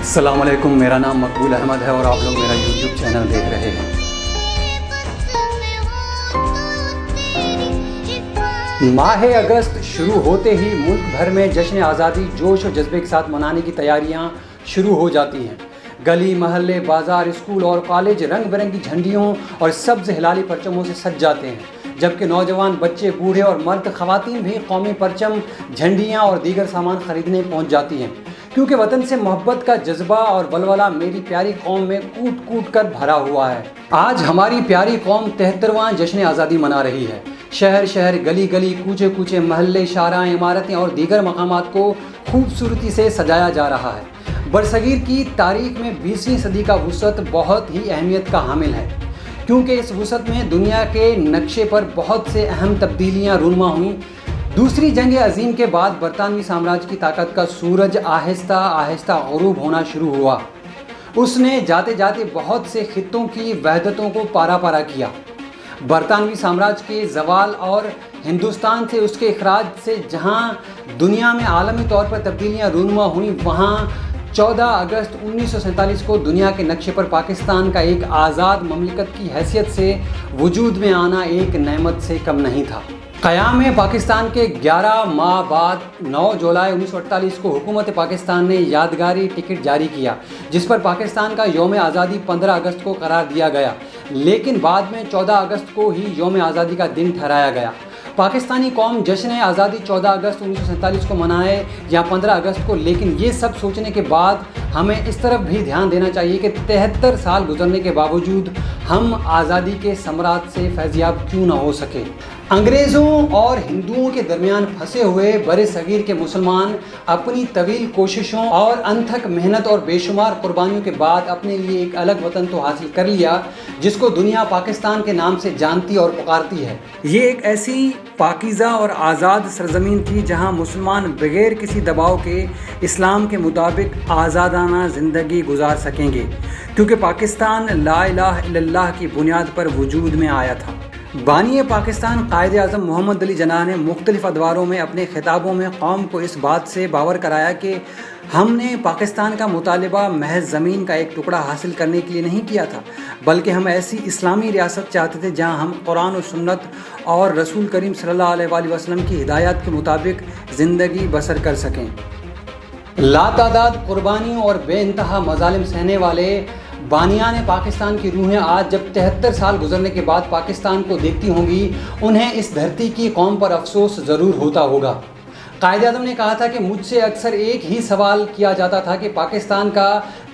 السلام علیکم، میرا نام مقبول احمد ہے اور آپ لوگ میرا یوٹیوب چینل دیکھ رہے ہیں۔ ماہ اگست شروع ہوتے ہی ملک بھر میں جشن آزادی جوش و جذبے کے ساتھ منانے کی تیاریاں شروع ہو جاتی ہیں۔ گلی محلے بازار اسکول اور کالج رنگ برنگی جھنڈیوں اور سبز ہلالی پرچموں سے سج جاتے ہیں، جبکہ نوجوان بچے بوڑھے اور مرد خواتین بھی قومی پرچم جھنڈیاں اور دیگر سامان خریدنے پہنچ جاتی ہیں، کیونکہ وطن سے محبت کا جذبہ اور ولولہ میری پیاری قوم میں کوٹ کوٹ کر بھرا ہوا ہے۔ آج ہماری پیاری قوم 73واں جشن آزادی منا رہی ہے۔ شہر شہر گلی گلی کوچے کوچے محلے شاہراہیں عمارتیں اور دیگر مقامات کو خوبصورتی سے سجایا جا رہا ہے۔ برصغیر کی تاریخ میں 20ویں صدی کا وسعت بہت ہی اہمیت کا حامل ہے، کیونکہ اس وسعت میں دنیا کے نقشے پر بہت سے اہم تبدیلیاں رونما ہوئیں۔ دوسری جنگ عظیم کے بعد برطانوی سامراج کی طاقت کا سورج آہستہ آہستہ غروب ہونا شروع ہوا۔ اس نے جاتے جاتے بہت سے خطوں کی وحدتوں کو پارا پارا کیا۔ برطانوی سامراج کے زوال اور ہندوستان سے اس کے اخراج سے جہاں دنیا میں عالمی طور پر تبدیلیاں رونما ہوئیں، وہاں 14 اگست 1947 کو دنیا کے نقشے پر پاکستان کا ایک آزاد مملکت کی حیثیت سے وجود میں آنا ایک نعمت سے کم نہیں تھا۔ قیام پاکستان کے 11 ماہ بعد 9 جولائی 1948 کو حکومت پاکستان نے یادگاری ٹکٹ جاری کیا، جس پر پاکستان کا یوم آزادی 15 اگست کو قرار دیا گیا، لیکن بعد میں 14 اگست کو ہی یوم آزادی کا دن ٹھہرایا گیا۔ پاکستانی قوم جشن آزادی 14 اگست 1947 کو منائے یا 15 اگست کو، لیکن یہ سب سوچنے کے بعد ہمیں اس طرف بھی دھیان دینا چاہیے کہ 73 سال گزرنے کے باوجود ہم آزادی کے ثمرات سے فیضیاب کیوں نہ ہو سکے۔ انگریزوں اور ہندوؤں کے درمیان پھنسے ہوئے برِ صغیر کے مسلمان اپنی طویل کوششوں اور انتھک محنت اور بے شمار قربانیوں کے بعد اپنے لیے ایک الگ وطن تو حاصل کر لیا، جس کو دنیا پاکستان کے نام سے جانتی اور پکارتی ہے۔ یہ ایک ایسی پاکیزہ اور آزاد سرزمین تھی جہاں مسلمان بغیر کسی دباؤ کے اسلام کے مطابق آزادانہ زندگی گزار سکیں گے، کیونکہ پاکستان لا الہ الا اللہ کی بنیاد پر وجود میں آیا تھا۔ بانی پاکستان قائد اعظم محمد علی جناح نے مختلف ادواروں میں اپنے خطابوں میں قوم کو اس بات سے باور کرایا کہ ہم نے پاکستان کا مطالبہ محض زمین کا ایک ٹکڑا حاصل کرنے کے لیے نہیں کیا تھا، بلکہ ہم ایسی اسلامی ریاست چاہتے تھے جہاں ہم قرآن و سنت اور رسول کریم صلی اللہ علیہ وآلہ وسلم کی ہدایات کے مطابق زندگی بسر کر سکیں۔ لاتعداد قربانیوں اور بے انتہا مظالم سہنے والے بانیان پاکستان کی روحیں آج جب 73 سال گزرنے کے بعد پاکستان کو دیکھتی ہوں گی، انہیں اس دھرتی کی قوم پر افسوس ضرور ہوتا ہوگا۔ قائد اعظم نے کہا تھا کہ مجھ سے اکثر ایک ہی سوال کیا جاتا تھا کہ پاکستان کا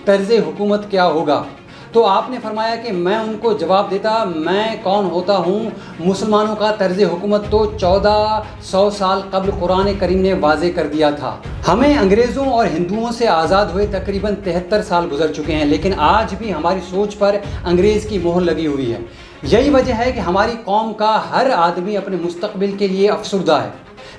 طرز حکومت کیا ہوگا، تو آپ نے فرمایا کہ میں ان کو جواب دیتا، میں کون ہوتا ہوں؟ مسلمانوں کا طرز حکومت تو 1400 سال قبل قرآن کریم نے واضح کر دیا تھا۔ ہمیں انگریزوں اور ہندوؤں سے آزاد ہوئے تقریباً 73 سال گزر چکے ہیں، لیکن آج بھی ہماری سوچ پر انگریز کی مہر لگی ہوئی ہے۔ یہی وجہ ہے کہ ہماری قوم کا ہر آدمی اپنے مستقبل کے لیے افسردہ ہے۔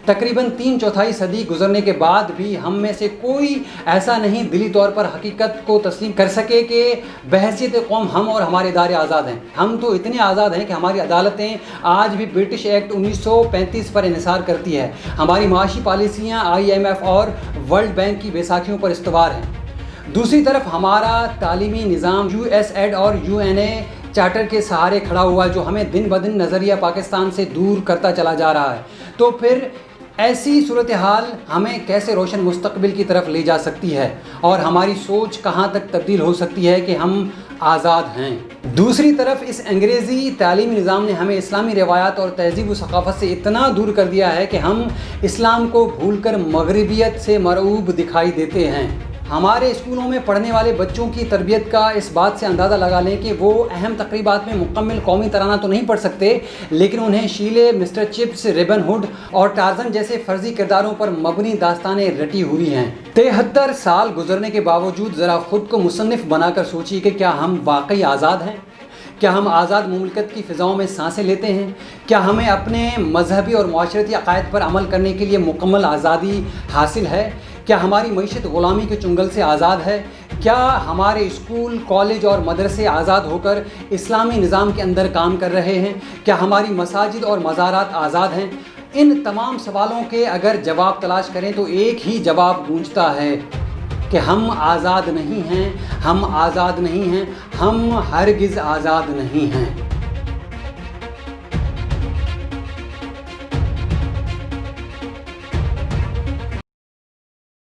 تقریباً 3/4 صدی گزرنے کے بعد بھی ہم میں سے کوئی ایسا نہیں دلی طور پر حقیقت کو تسلیم کر سکے کہ بحیثیت قوم ہم اور ہمارے ادارے آزاد ہیں۔ ہم تو اتنے آزاد ہیں کہ ہماری عدالتیں آج بھی برٹش ایکٹ 1935 پر انحصار کرتی ہے۔ ہماری معاشی پالیسیاں IMF اور ورلڈ بینک کی بیساکھیوں پر استوار ہیں۔ دوسری طرف ہمارا تعلیمی نظام USAID اور UNA چارٹر کے سہارے کھڑا ہوا، جو ہمیں دن بدن نظریہ پاکستان سے دور کرتا چلا جا رہا ہے۔ تو پھر ایسی صورتحال ہمیں کیسے روشن مستقبل کی طرف لے جا سکتی ہے، اور ہماری سوچ کہاں تک تبدیل ہو سکتی ہے کہ ہم آزاد ہیں؟ دوسری طرف اس انگریزی تعلیمی نظام نے ہمیں اسلامی روایات اور تہذیب و ثقافت سے اتنا دور کر دیا ہے کہ ہم اسلام کو بھول کر مغربیت سے مرعوب دکھائی دیتے ہیں۔ ہمارے اسکولوں میں پڑھنے والے بچوں کی تربیت کا اس بات سے اندازہ لگا لیں کہ وہ اہم تقریبات میں مکمل قومی ترانہ تو نہیں پڑھ سکتے، لیکن انہیں Shelley, Mister Chips, Robin Hood اور ٹارزن جیسے فرضی کرداروں پر مبنی داستانیں رٹی ہوئی ہیں۔ 73 سال گزرنے کے باوجود ذرا خود کو مصنف بنا کر سوچیے کہ کیا ہم واقعی آزاد ہیں؟ کیا ہم آزاد مملکت کی فضاؤں میں سانسیں لیتے ہیں؟ کیا ہمیں اپنے مذہبی اور معاشرتی عقائد پر عمل کرنے کے لیے مکمل آزادی حاصل ہے؟ کیا ہماری معیشت غلامی کے چنگل سے آزاد ہے؟ کیا ہمارے اسکول، کالج اور مدرسے آزاد ہو کر اسلامی نظام کے اندر کام کر رہے ہیں؟ کیا ہماری مساجد اور مزارات آزاد ہیں؟ ان تمام سوالوں کے اگر جواب تلاش کریں تو ایک ہی جواب گونجتا ہے: کہ ہم آزاد نہیں ہیں، ہم آزاد نہیں ہیں، ہم ہرگز آزاد نہیں ہیں۔